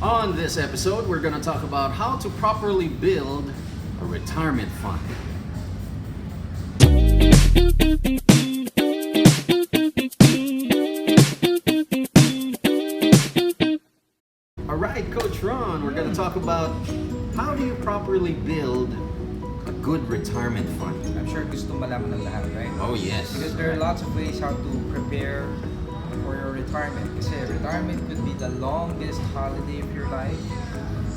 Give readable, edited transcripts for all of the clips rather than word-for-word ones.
On this episode, we're going to talk about how to properly build a retirement fund. Alright, Coach Ron, we're going to talk about how do you properly build a good retirement fund. I'm sure gusto malaman ng lahat, right? Oh, yes. Because there are lots of ways how to prepare for your retirement. Kasi retirement could be the longest holiday of your life,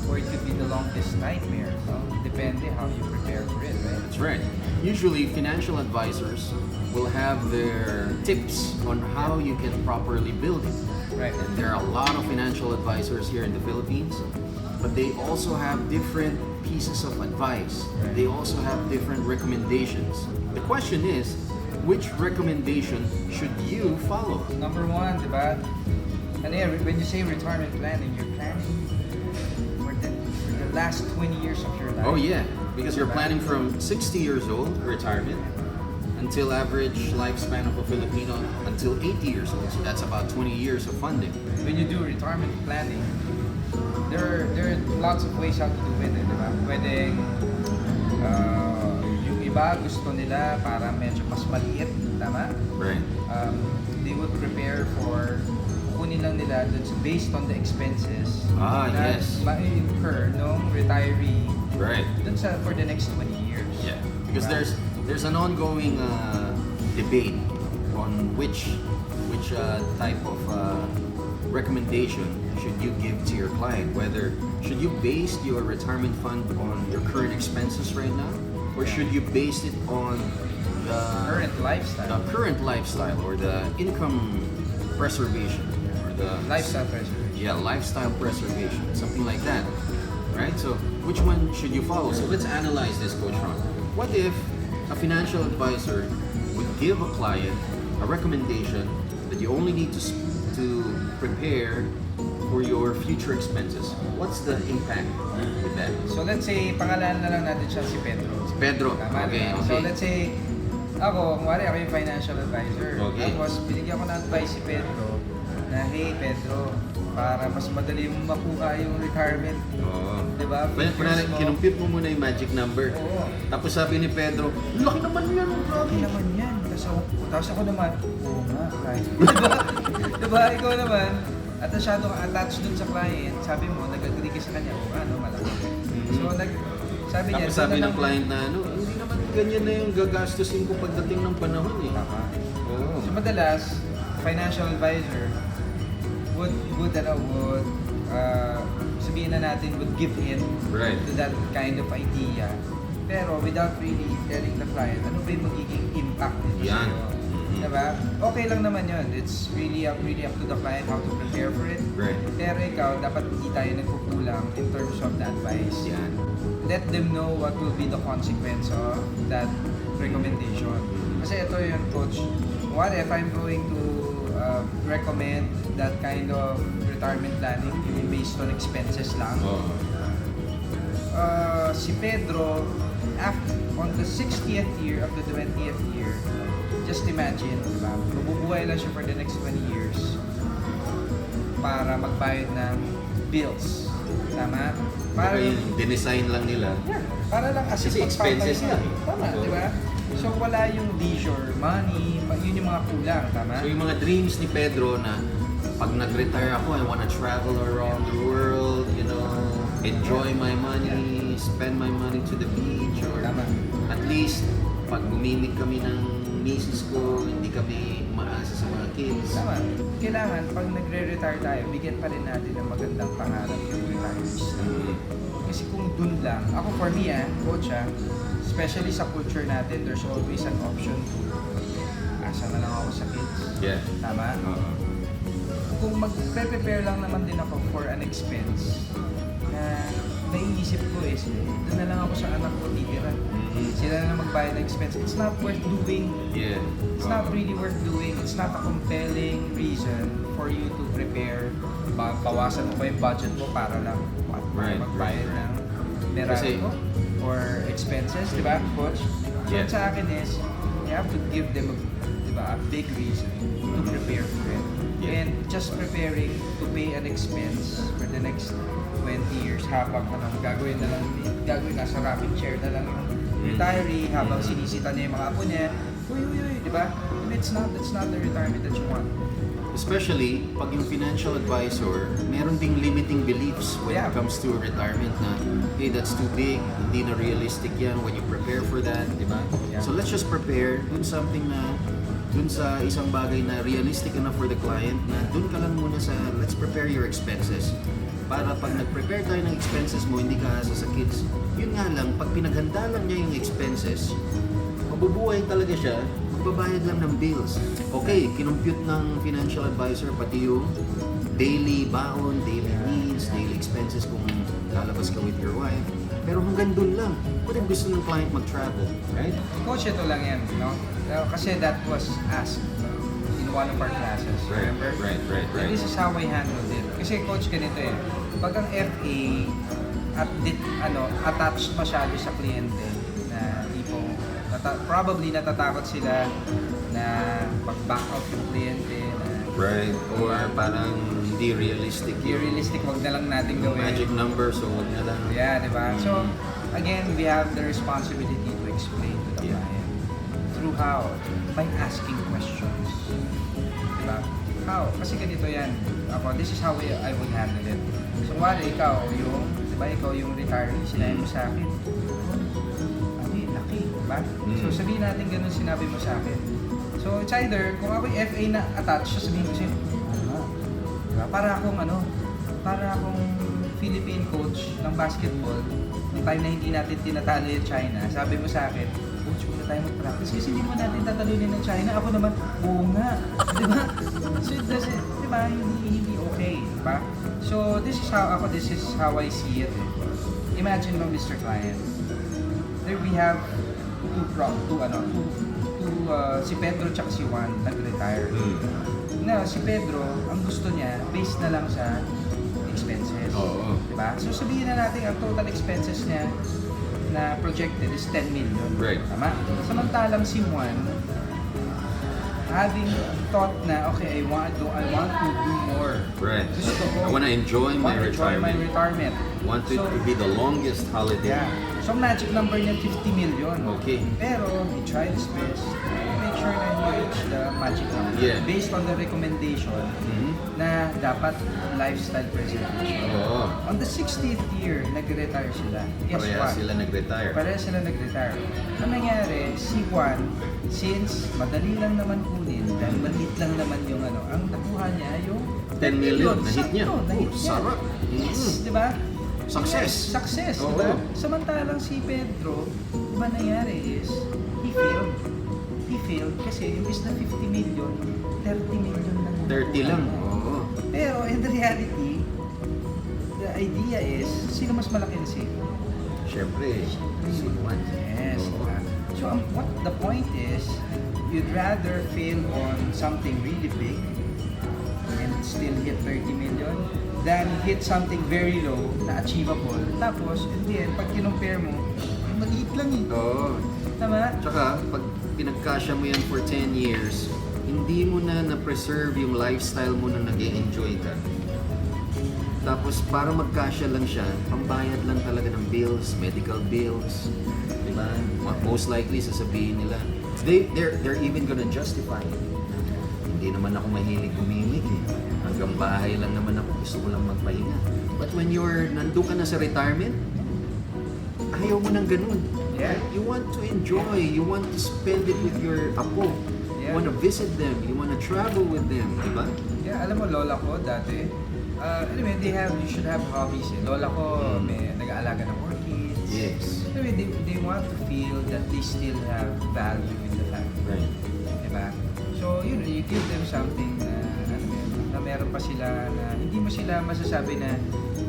or it could be the longest nightmare. No? Depende how you prepare for it, right? That's right. Usually, financial advisors will have their tips on how you can properly build it. Right. And there are a lot of financial advisors here in the Philippines, but they also have different pieces of advice. Right. They also have different recommendations. The question is, which recommendation should you follow? Number one, diba? And yeah, when you say retirement planning, you're planning for the last 20 years of your life. Oh yeah, because you're planning from 60 years old, retirement, until average lifespan of a Filipino until 80 years old. So that's about 20 years of funding. When you do retirement planning, there are lots of ways how to do it, diba? Pwedeng yung iba gusto nila para medyo mas maliit, tama? Right. They would prepare for kunin lang nila based on the expenses na Yes. ma-incur nung retiree Right. for the next 20 years. Yeah. Because Diba? there's an ongoing debate on which type of recommendation should you give to your client. Whether should you base your retirement fund on your current expenses right now, or should you base it on the current lifestyle or the income preservation or the Lifestyle preservation. Yeah, lifestyle preservation, something like that, right? So which one should you follow? So let's analyze this, Coach Ron. What if a financial advisor would give a client a recommendation that you only need to prepare for your future expenses? What's the impact with that? So let's say, pangalan na lang natin siya si Pedro. Si Pedro. Tama, Okay, diba? okay. So let's say, ako yung financial advisor. Okay. Tapos binigyan ko ng advice si Pedro na, hey Pedro, para mas madali mong makuha yung retirement. Oo. Diba? Kunwari, kinumpit mo muna yung magic number. Oo. Tapos sabi ni Pedro, laki naman yan, Okay naman yan. Tapos ako naman, oo nga, right. Diba? Ikaw naman, at masyado kang attached dun sa client, sabi mo, nag-agree ka sa kanya, malaki. So, sabi niya, Tapos sabi ng client na, hindi naman ganyan na yung gagastusin ko pagdating ng panahon eh. Tama. Oo. So, madalas, financial advisor would sabihin na natin, would give in Right. to that kind of idea. Pero without really telling the client, ano ba yung magiging impact nito Yan. sa'yo? Diba? Okay lang naman yun. It's really up to the client how to prepare for it. Right. Pero ikaw, dapat hindi tayo nagkukulang in terms of the advice. Yan. Let them know what will be the consequence of that recommendation. Kasi ito yun, coach. What if I'm going to recommend that kind of retirement planning based on expenses lang? Oo. Si Pedro, on the 60th year of the 20th year, just imagine, diba? Mabubuhay lang siya for the next 20 years para magbayad ng bills. Tama? Para yung dinesign lang nila. Yeah, para lang kasi expenses niya. lang. Tama, Oo. di ba? So wala yung leisure, money, yun yung mga kulang, tama? So yung mga dreams ni Pedro na pag nag-retire ako, I wanna travel around the world, enjoy my money, spend my money to the beach, or Tama. at least pag gumimik kami ng misis ko, hindi kami maasa sa mga kids. Tama. Kailangan, pag nagre-retire tayo, bigyan pa rin natin ng magandang pangarap yung retirees. Kasi kung dun lang, ako for me coach especially sa culture natin, there's always an option to asa na lang ako sa kids. Yeah. Tama? Kung mag-prepare lang naman din ako for an expense na naiisip ko doon na lang ako sa anak ko titira. Sila na magbayad ng expense. It's not worth doing. Yeah. It's not really worth doing. It's not a compelling reason for you to prepare. Bawasan mo pa yung budget mo para lang magbayad ng meralo mo or expenses, di ba, coach? So, sa akin is, you have to give them a big reason to prepare for it. Yeah. And just preparing to pay an expense for the next 20 years habang gagawin nasa rocking chair na lang yung retiree habang sinisita niya yung mga apo niya. Uy, di ba? And that's not the retirement that you want. Especially pag yung financial advisor, meron ding limiting beliefs when it comes to retirement na, hey, that's too big, hindi na realistic yan when you prepare for that, di ba? Yeah. So let's just prepare dun sa isang bagay na realistic enough for the client na dun ka lang muna sa, let's prepare your expenses. Para pag nag-prepare tayo ng expenses mo, hindi ka asa sa kids. Yun nga lang, pag pinaghanda lang niya yung expenses, mabubuhay talaga siya, magbabayad lang ng bills. Okay, kinumpute ng financial advisor pati yung daily baon, daily needs, daily expenses kung lalabas ka with your wife. Pero hanggang dun lang. What if gusto ng client mag-travel, right? Coach, ito lang yan, no? Kasi that was asked in one of our classes, remember? Right. And this is how I handled it. Kasi coach, ganito eh. Pag ang FA attached masyado sa kliyente na tipong probably natatakot sila na pag-back out yung kliyente na Right. Or parang hindi realistic wag na lang natin yung gawin. magic number, so wag na lang. Yeah, di ba? So, again, we have the responsibility to explain to the client. Through how? By asking questions. Di ba? How? Kasi ganito yan. This is how I would handle it. So, wala, ikaw yung retiree, sinabi mo sa akin, laki, diba? So, sabihin natin ganun sinabi mo sa akin. So, it's either, kung ako yung FA na attached, sabihin ko siya, diba? Para akong Philippine coach ng basketball, yung time na hindi natin tinatalo yung China, sabi mo sa akin, coach, huwag na tayo mag-practice kasi hindi mo natin tatalunin ng China. Ako naman, oo nga. Diba? So, it doesn't, diba? Hindi okay. Diba? So, this is how I see it. Imagine mo, Mr. Client. There we have si Pedro tsaka si Juan nag-retire. Na si Pedro, ang gusto niya, based na lang sa expenses. Oo. Diba? So sabihin na natin ang total expenses niya na projected is 10 million. Right. Tama? Samantalang si Juan, having thought na, okay, I want to do more. Right. Gusto ko, I want to enjoy my retirement. Want it to be the longest holiday. Yeah. So, magic number niya 50 million. Okay. Pero, he tried his best to make sure na he reached the magic number. Yeah. Based on the recommendation na dapat lifestyle preservation. Oo. On the 60th year, nag-retire sila. Guess what? Pareha sila nag-retire. Ang nangyari, si Juan, since madali lang naman kunin, dahil maliit lang naman yung ang nakuha niya yung 10 million, na-hit niya. Nahit niya. Sarap. Yes, di ba? Success. Yes, success, Oo. diba? Samantalang si Pedro, diba nangyari is, he failed. He failed kasi imbis na 50 million, 30 million lang. 30 lang. Oo. Pero in the reality, the idea is, sino mas malaki na save? Siyempre, si Juan. Yes, Oo. diba? So what the point is, you'd rather fail on something really big and still hit 30 million than hit something very low na achievable. Tapos, in the end, pag kinumpare mo, maliit lang eh. Oo. Tama? Tsaka, pag pinagkasya mo yan for 10 years, hindi mo na na-preserve yung lifestyle mo na nag-e-enjoy ka. Tapos, para magkasya lang siya, pambayad lang talaga ng bills, medical bills, diba? Most likely, sasabihin nila, they're even gonna justify it. Hindi naman ako mahilig gumimik eh. Hanggang bahay lang naman ako, gusto ko lang magpahinga. But when nandun ka na sa retirement, ayaw mo nang ganun. Yeah. You want to enjoy, you want to spend it with your apo. You Yeah. want to visit them, you want to travel with them, di ba? Yeah, alam mo, lola ko dati, anyway, you should have hobbies eh. Lola ko, may nag-aalaga ng orchids. Yes. Anyway, they want to feel that they still have value in the family. Right. Diba? So, you give them something na meron pa sila na hindi mo sila masasabi na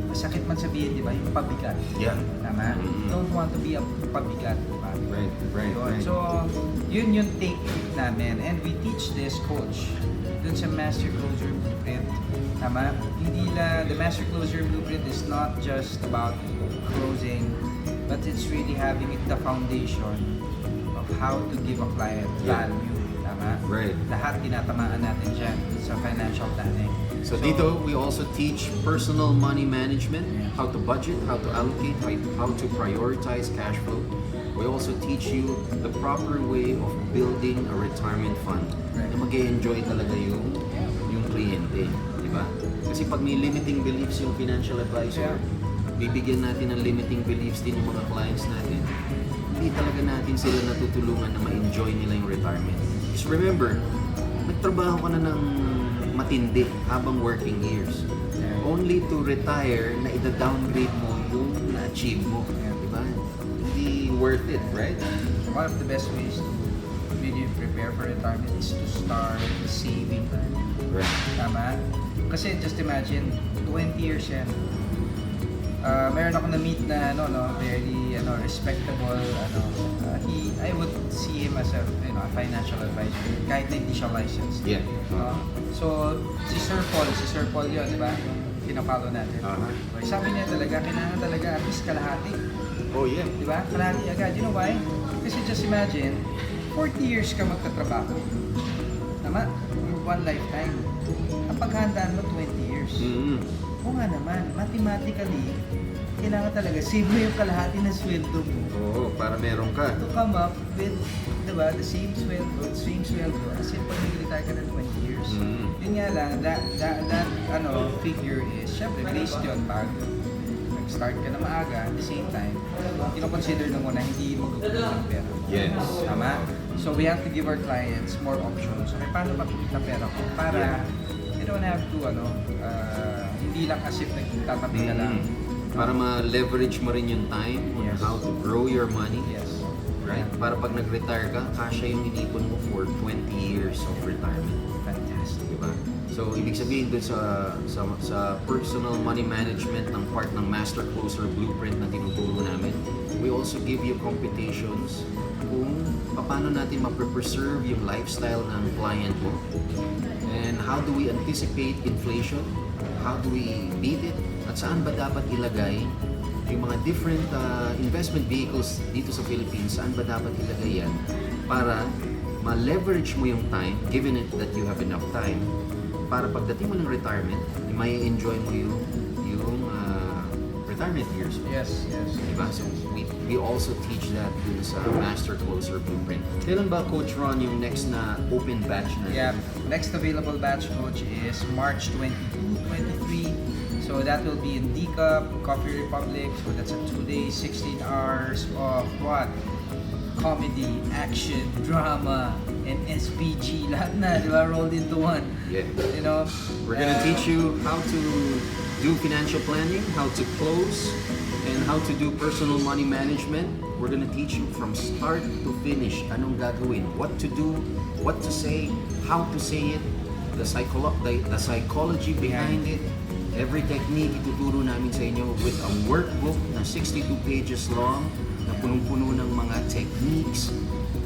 masakit man sabihin, di ba? Yung pabigat. Yeah. Tama? Don't want to be a pabigat. Diba? Right. So, yun yung take namin. And we teach this, coach, dun sa Master Closer Blueprint. Tama? The Master Closer Blueprint is not just about closing, but it's really having the foundation of how to give a client value. Tama? Right. Lahat tinatamaan natin dyan sa financial planning. So dito, we also teach personal money management, Yeah. how to budget, how to allocate, how to prioritize cash flow. We also teach you the proper way of building a retirement fund Right. na mag-enjoy talaga yung kliyente, di ba? Kasi pag may limiting beliefs yung financial advisor, bibigyan natin ng limiting beliefs din yung mga clients natin. Hindi talaga natin sila natutulungan na ma-enjoy nila yung retirement. Just remember, nagtrabaho ka na ng matindi habang working years. Only to retire na ida-downgrade mo yung na-achieve mo. Di ba? Hindi worth it, right? One of the best ways to really prepare for retirement is to start saving. Right. Tama? Kasi just imagine, 20 years yan. Meron ako na-meet na very respectable I would see him as a a financial advisor kahit na hindi siya licensed. Yeah. So si Sir Paul yun, di ba? Yung pinapalo natin. Sabi niya talaga, kailangan talaga at least kalahati. Oh yeah. Di ba? Kalahati agad. You know why? Kasi just imagine, 40 years ka magtatrabaho. Tama? In one lifetime. Ang paghandaan mo 20 years. Mm-hmm. Oo nga naman, mathematically, kailangan talaga save mo yung kalahati ng sweldo mo. Oo, para meron ka. To come up with, diba, the same sweldo as if pag nag-retire ka ng 20 years. Mm. Yun nga lang, that figure is, syempre, based yun pag nag-start ka na maaga, at the same time, consider na muna hindi magkukulang ng pera. Yes. Tama? So we have to give our clients more options. Okay, paano ba kumita pera ko? Para you don't have to, hindi lang as if nagtatabi ka lang. Para ma-leverage mo rin yung time on Yes. how to grow your money. Yes. Right? Para pag nag-retire ka, kasya yung inipon mo for 20 years of retirement. Fantastic. Diba? So, ibig sabihin dun sa personal money management ng part ng Master Closer Blueprint na tinuturo namin, we also give you computations kung paano natin ma-preserve yung lifestyle ng client mo and how do we anticipate inflation, how do we beat it, at saan ba dapat ilagay yung mga different investment vehicles dito sa Philippines, saan ba dapat ilagay yan para ma-leverage mo yung time, given it that you have enough time, para pagdating mo ng retirement, may enjoy mo yung retirement years mo. Yes. Diba? So we also teach that dun sa Master Closer Blueprint. Kailan ba, Coach Ron, yung next na open batch na? Yeah. Next available batch, Coach, is March 22, 23. So that will be in D-Cup, Coffee Republic. So that's a 2-day, 16 hours of what? Comedy, action, drama, and SPG. Lahat na, di ba? Rolled into one. Yeah. You know? We're gonna teach you how to do financial planning, how to close, and how to do personal money management. We're gonna teach you from start to finish. Anong gagawin, what to do, what to say, how to say it, the psychology behind it. Every technique ituturo namin sa inyo with a workbook na 62 pages long na punong-puno ng mga techniques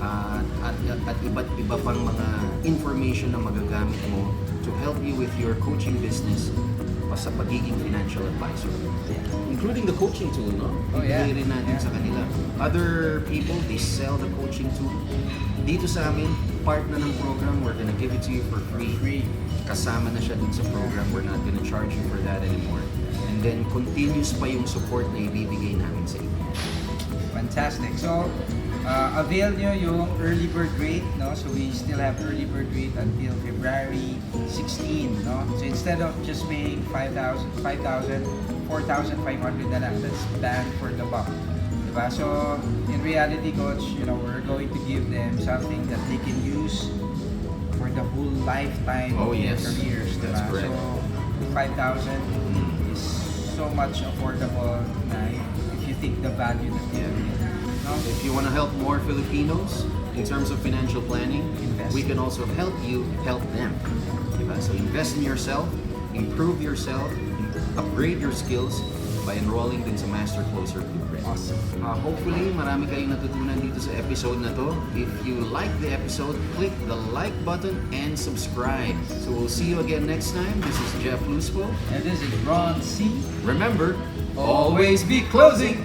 at iba't iba pang mga information na magagamit mo to help you with your coaching business o sa pagiging financial advisor. Including the coaching tool, no? Oh, yeah. Ibigay rin natin sa kanila. Other people, they sell the coaching tool. Dito sa amin, part na ng program, we're gonna give it to you for free. Kasama na siya dun sa program. We're not gonna charge you for that anymore. And then, continuous pa yung support na ibibigay namin sa inyo. Fantastic. So, avail nyo yung early bird rate, no? So we still have early bird rate until February 16, no? So instead of just paying 4,500 na lang. That's bang for the buck. Diba? So, in reality, Coach, we're going to give them something that they can use for the whole lifetime Oh, of their yes. careers. Diba? That's correct. So, 5,000 is so much affordable na if you think the value that they have. No? If you want to help more Filipinos in terms of financial planning, Invest. we can also help you help them. Diba? So invest in yourself, improve yourself, upgrade your skills by enrolling din sa Master Closer Blueprint. Awesome. Hopefully, marami kayong natutunan dito sa episode na to. If you like the episode, click the like button and subscribe. So we'll see you again next time. This is Jeff Luspo. And this is Ron C. Remember, always be closing!